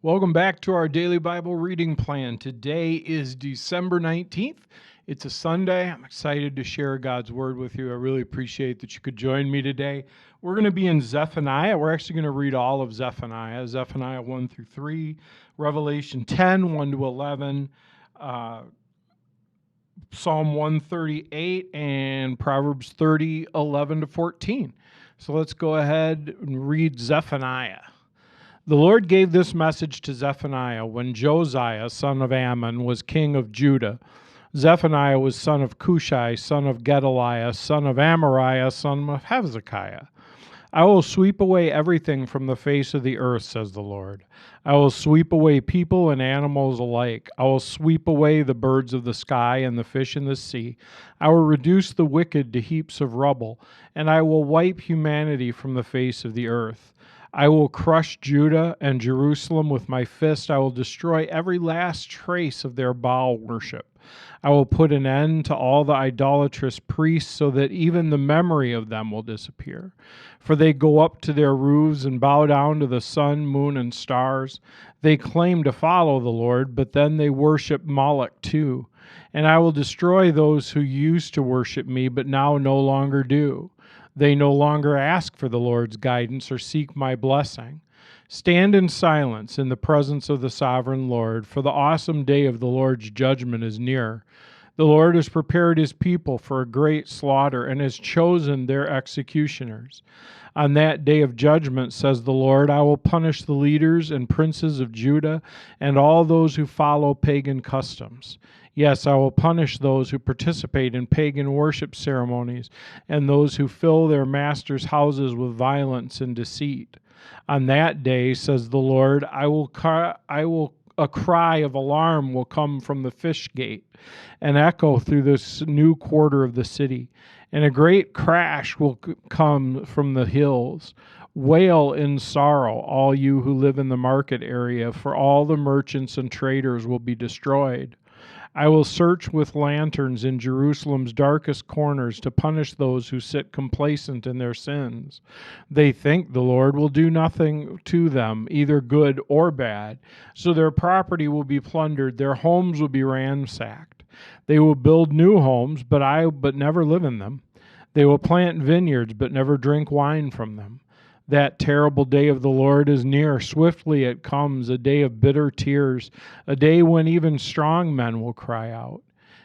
Welcome back to our daily Bible reading plan. Today is December 19th. It's a Sunday. I'm excited to share God's Word with you. I really appreciate that you could join me today. We're going to be in Zephaniah. We're actually going to read all of Zephaniah, Zephaniah 1 through 3, Revelation 10, 1 to 11, Psalm 138, and Proverbs 30, 11 to 14. So let's go ahead and read Zephaniah. The Lord gave this message to Zephaniah when Josiah, son of Ammon, was king of Judah. Zephaniah was son of Cushai, son of Gedaliah, son of Amariah, son of Hezekiah. I will sweep away everything from the face of the earth, says the Lord. I will sweep away people and animals alike. I will sweep away the birds of the sky and the fish in the sea. I will reduce the wicked to heaps of rubble, and I will wipe humanity from the face of the earth. I will crush Judah and Jerusalem with my fist. I will destroy every last trace of their Baal worship. I will put an end to all the idolatrous priests so that even the memory of them will disappear. For they go up to their roofs and bow down to the sun, moon, and stars. They claim to follow the Lord, but then they worship Moloch too. And I will destroy those who used to worship me, but now no longer do. They no longer ask for the Lord's guidance or seek my blessing. Stand in silence in the presence of the sovereign Lord, for the awesome day of the Lord's judgment is near. The Lord has prepared his people for a great slaughter and has chosen their executioners. On that day of judgment, says the Lord, I will punish the leaders and princes of Judah and all those who follow pagan customs. Yes, I will punish those who participate in pagan worship ceremonies and those who fill their masters' houses with violence and deceit. On that day, says the Lord, a cry of alarm will come from the fish gate, an echo through this new quarter of the city, and a great crash will come from the hills. Wail in sorrow, all you who live in the market area, for all the merchants and traders will be destroyed. I will search with lanterns in Jerusalem's darkest corners to punish those who sit complacent in their sins. They think the Lord will do nothing to them, either good or bad, so their property will be plundered, their homes will be ransacked. They will build new homes, but never live in them. They will plant vineyards, but never drink wine from them. That terrible day of the Lord is near. Swiftly it comes, a day of bitter tears, a day when even strong men will cry out.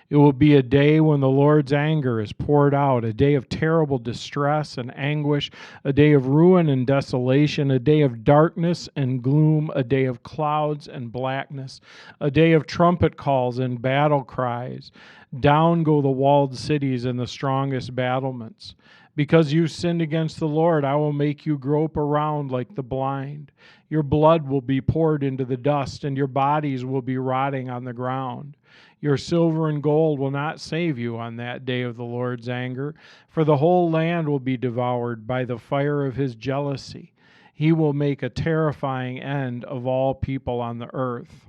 It will be a day when the Lord's anger is poured out, a day of terrible distress and anguish, a day of ruin and desolation, a day of darkness and gloom, a day of clouds and blackness, a day of trumpet calls and battle cries. Down go the walled cities and the strongest battlements. Because you sinned against the Lord, I will make you grope around like the blind. Your blood will be poured into the dust, and your bodies will be rotting on the ground. Your silver and gold will not save you on that day of the Lord's anger, for the whole land will be devoured by the fire of his jealousy. He will make a terrifying end of all people on the earth.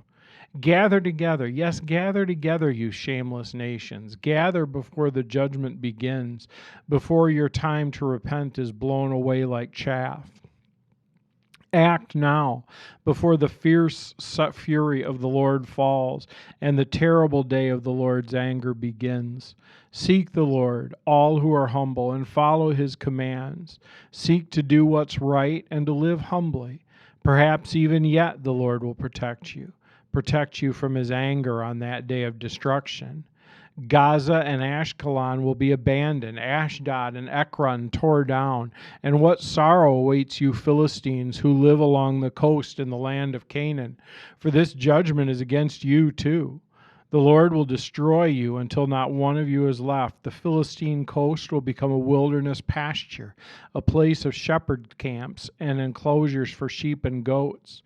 Gather together, yes, gather together, you shameless nations. Gather before the judgment begins, before your time to repent is blown away like chaff. Act now, before the fierce fury of the Lord falls, and the terrible day of the Lord's anger begins. Seek the Lord, all who are humble, and follow his commands. Seek to do what's right and to live humbly. Perhaps even yet the Lord will protect you from his anger on that day of destruction. Gaza and Ashkelon will be abandoned, Ashdod and Ekron tore down. And what sorrow awaits you Philistines who live along the coast in the land of Canaan, for this judgment is against you too. The Lord will destroy you until not one of you is left. The Philistine coast will become a wilderness pasture, a place of shepherd camps and enclosures for sheep and goats.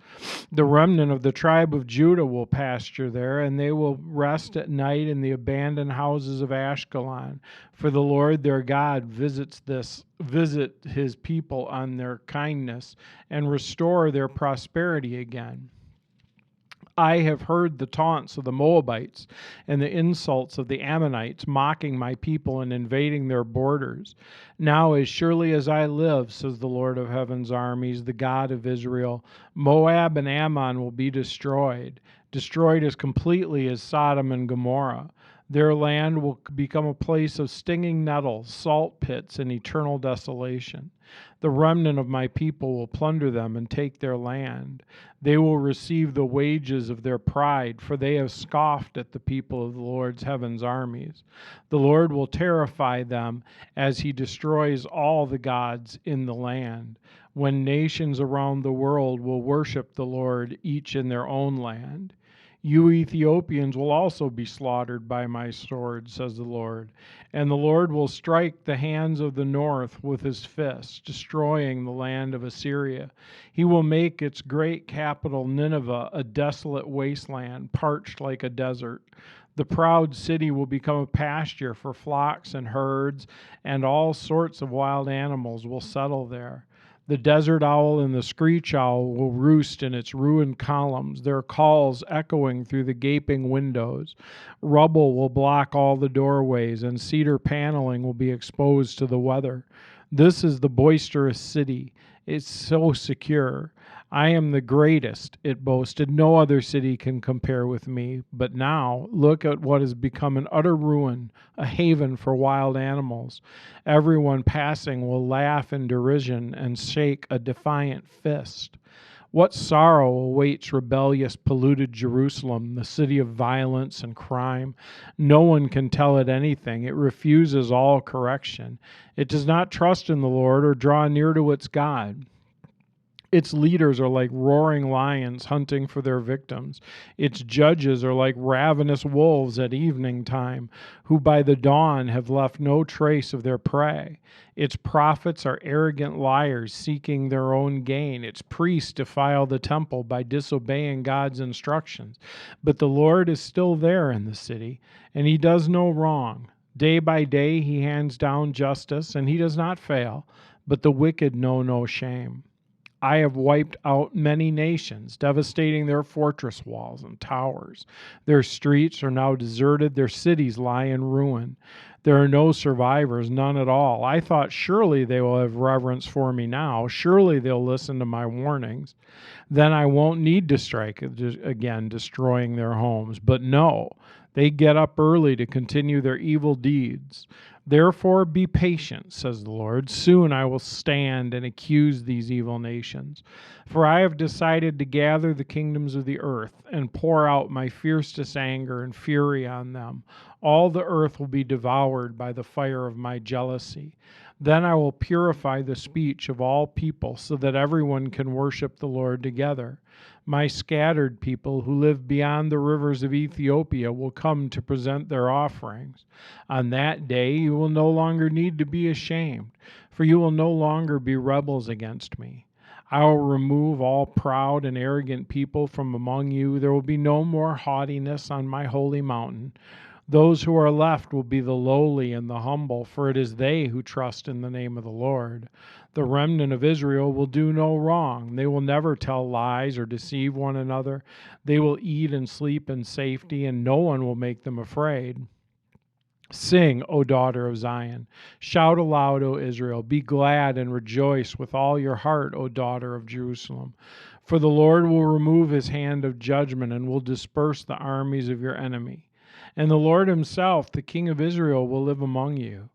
The remnant of the tribe of Judah will pasture there, and they will rest at night in the abandoned houses of Ashkelon. For the Lord their God visit his people on their kindness and restore their prosperity again. I have heard the taunts of the Moabites and the insults of the Ammonites, mocking my people and invading their borders. Now, as surely as I live, says the Lord of heaven's armies, the God of Israel, Moab and Ammon will be destroyed as completely as Sodom and Gomorrah. Their land will become a place of stinging nettles, salt pits, and eternal desolation. The remnant of my people will plunder them and take their land. They will receive the wages of their pride, for they have scoffed at the people of the Lord's heaven's armies. The Lord will terrify them as he destroys all the gods in the land, when nations around the world will worship the Lord, each in their own land. You Ethiopians will also be slaughtered by my sword, says the Lord. And the Lord will strike the hands of the north with his fist, destroying the land of Assyria. He will make its great capital, Nineveh, a desolate wasteland, parched like a desert. The proud city will become a pasture for flocks and herds, and all sorts of wild animals will settle there. The desert owl and the screech owl will roost in its ruined columns, their calls echoing through the gaping windows. Rubble will block all the doorways, and cedar paneling will be exposed to the weather. This is the boisterous city. It's so secure. I am the greatest, it boasted. No other city can compare with me. But now, look at what has become an utter ruin, a haven for wild animals. Everyone passing will laugh in derision and shake a defiant fist. What sorrow awaits rebellious, polluted Jerusalem, the city of violence and crime? No one can tell it anything. It refuses all correction. It does not trust in the Lord or draw near to its God. Its leaders are like roaring lions hunting for their victims. Its judges are like ravenous wolves at evening time, who by the dawn have left no trace of their prey. Its prophets are arrogant liars seeking their own gain. Its priests defile the temple by disobeying God's instructions. But the Lord is still there in the city, and he does no wrong. Day by day he hands down justice, and he does not fail, but the wicked know no shame. I have wiped out many nations, devastating their fortress walls and towers. Their streets are now deserted, their cities lie in ruin. There are no survivors, none at all. I thought, surely they will have reverence for me now. Surely they'll listen to my warnings. Then I won't need to strike again, destroying their homes. But no, they get up early to continue their evil deeds. Therefore be patient, says the Lord. Soon I will stand and accuse these evil nations. For I have decided to gather the kingdoms of the earth and pour out my fiercest anger and fury on them. All the earth will be devoured by the fire of my jealousy. Then I will purify the speech of all people so that everyone can worship the Lord together. My scattered people who live beyond the rivers of Ethiopia will come to present their offerings. On that day you will no longer need to be ashamed, for you will no longer be rebels against me. I will remove all proud and arrogant people from among you. There will be no more haughtiness on my holy mountain. Those who are left will be the lowly and the humble, for it is they who trust in the name of the Lord. The remnant of Israel will do no wrong. They will never tell lies or deceive one another. They will eat and sleep in safety, and no one will make them afraid. Sing, O daughter of Zion. Shout aloud, O Israel. Be glad and rejoice with all your heart, O daughter of Jerusalem. For the Lord will remove his hand of judgment and will disperse the armies of your enemy. And the Lord himself, the King of Israel, will live among you.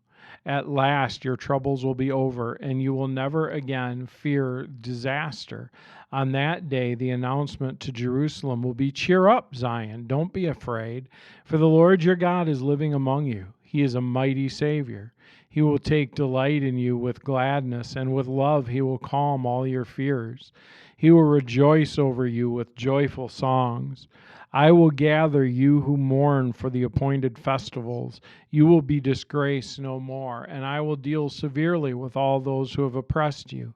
At last your troubles will be over, and you will never again fear disaster. On that day the announcement to Jerusalem will be, cheer up, Zion, don't be afraid, for the Lord your God is living among you. He is a mighty Savior. He will take delight in you with gladness, and with love he will calm all your fears. He will rejoice over you with joyful songs. I will gather you who mourn for the appointed festivals. You will be disgraced no more, and I will deal severely with all those who have oppressed you.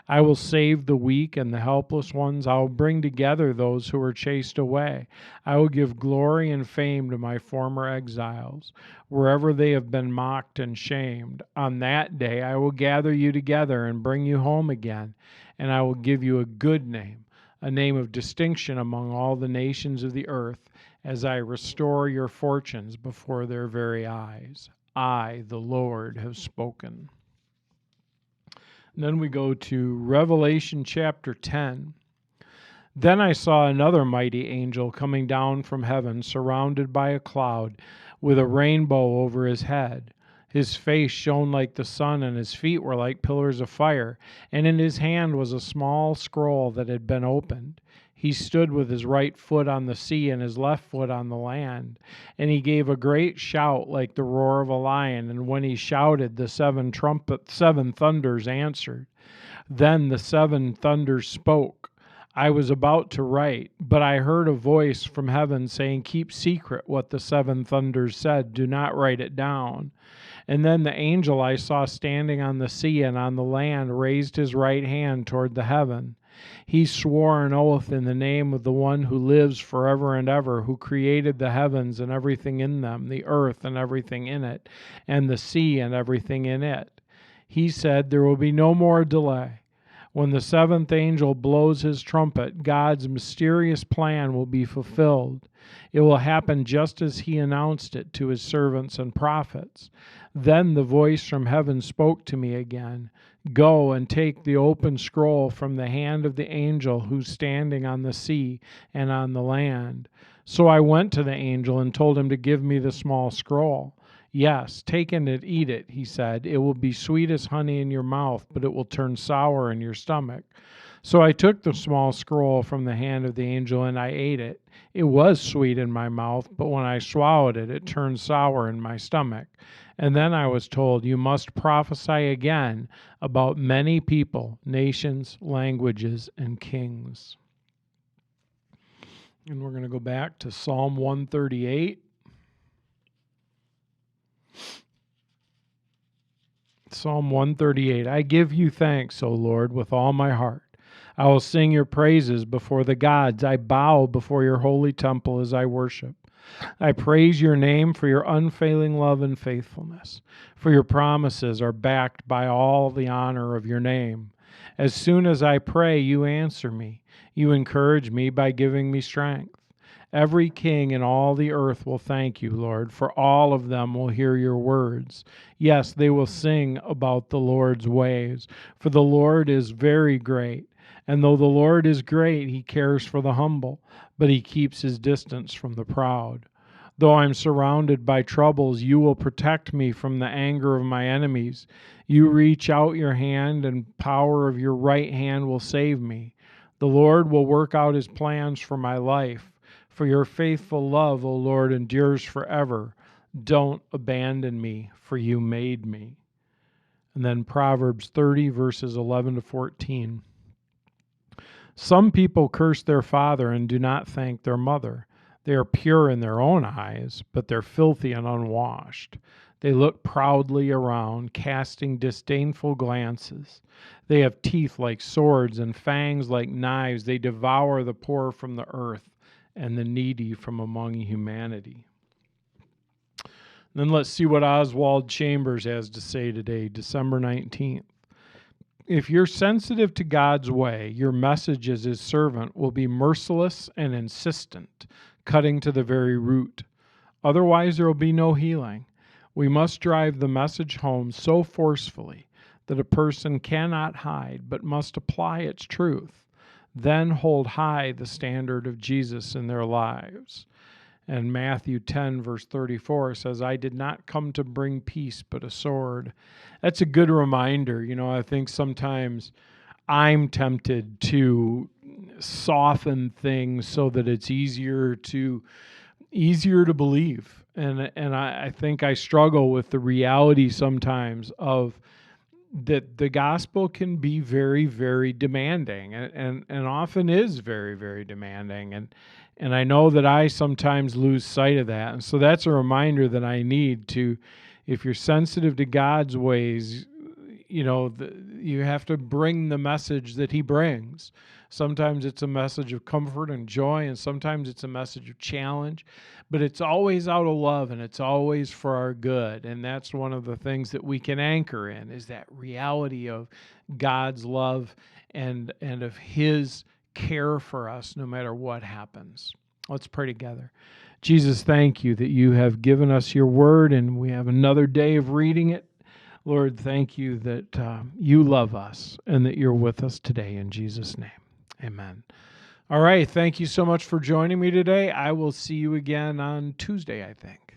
I will save the weak and the helpless ones. I will bring together those who were chased away. I will give glory and fame to my former exiles, wherever they have been mocked and shamed. On that day I will gather you together and bring you home again, and I will give you a good name, a name of distinction among all the nations of the earth, as I restore your fortunes before their very eyes. I, the Lord, have spoken. And then we go to Revelation chapter 10. Then I saw another mighty angel coming down from heaven, surrounded by a cloud, with a rainbow over his head. His face shone like the sun, and his feet were like pillars of fire, and in his hand was a small scroll that had been opened. He stood with his right foot on the sea and his left foot on the land, and he gave a great shout like the roar of a lion, and when he shouted, the seven thunders answered. Then the seven thunders spoke. I was about to write, but I heard a voice from heaven saying, "Keep secret what the seven thunders said. Do not write it down." And then the angel I saw standing on the sea and on the land raised his right hand toward the heaven. He swore an oath in the name of the one who lives forever and ever, who created the heavens and everything in them, the earth and everything in it, and the sea and everything in it. He said, "There will be no more delay. When the seventh angel blows his trumpet, God's mysterious plan will be fulfilled. It will happen just as he announced it to his servants and prophets." Then the voice from heaven spoke to me again. "Go and take the open scroll from the hand of the angel who's standing on the sea and on the land." So I went to the angel and told him to give me the small scroll. "Yes, take it and eat it," he said. "It will be sweet as honey in your mouth, but it will turn sour in your stomach." So I took the small scroll from the hand of the angel and I ate it. It was sweet in my mouth, but when I swallowed it, it turned sour in my stomach. And then I was told, "You must prophesy again about many people, nations, languages, and kings." And we're going to go back to Psalm 138. Psalm 138. I give you thanks, O Lord, with all my heart. I will sing your praises before the gods. I bow before your holy temple as I worship. I praise your name for your unfailing love and faithfulness, for your promises are backed by all the honor of your name. As soon as I pray, you answer me. You encourage me by giving me strength. Every king in all the earth will thank you, Lord, for all of them will hear your words. Yes, they will sing about the Lord's ways, for the Lord is very great. And though the Lord is great, he cares for the humble, but he keeps his distance from the proud. Though I'm surrounded by troubles, you will protect me from the anger of my enemies. You reach out your hand, and power of your right hand will save me. The Lord will work out his plans for my life. For your faithful love, O Lord, endures forever. Don't abandon me, for you made me. And then Proverbs 30, verses 11 to 14. Some people curse their father and do not thank their mother. They are pure in their own eyes, but they're filthy and unwashed. They look proudly around, casting disdainful glances. They have teeth like swords and fangs like knives. They devour the poor from the earth and the needy from among humanity. Then let's see what Oswald Chambers has to say today, December 19th. If you're sensitive to God's way, your message as his servant will be merciless and insistent, cutting to the very root. Otherwise, there will be no healing. We must drive the message home so forcefully that a person cannot hide, but must apply its truth. Then hold high the standard of Jesus in their lives. And Matthew 10, verse 34 says, "I did not come to bring peace, but a sword." That's a good reminder. I think sometimes I'm tempted to soften things so that it's easier to believe. And I think I struggle with the reality sometimes of that the gospel can be very, very demanding and often is very, very demanding. And I know that I sometimes lose sight of that. And so that's a reminder that I need to, if you're sensitive to God's ways, you have to bring the message that he brings. Sometimes it's a message of comfort and joy, and sometimes it's a message of challenge, but it's always out of love, and it's always for our good. And that's one of the things that we can anchor in, is that reality of God's love and of his care for us no matter what happens. Let's pray together. Jesus, thank you that you have given us your word and we have another day of reading it. Lord, thank you that you love us and that you're with us today. In Jesus' name, amen. All right. Thank you so much for joining me today. I will see you again on Tuesday, I think.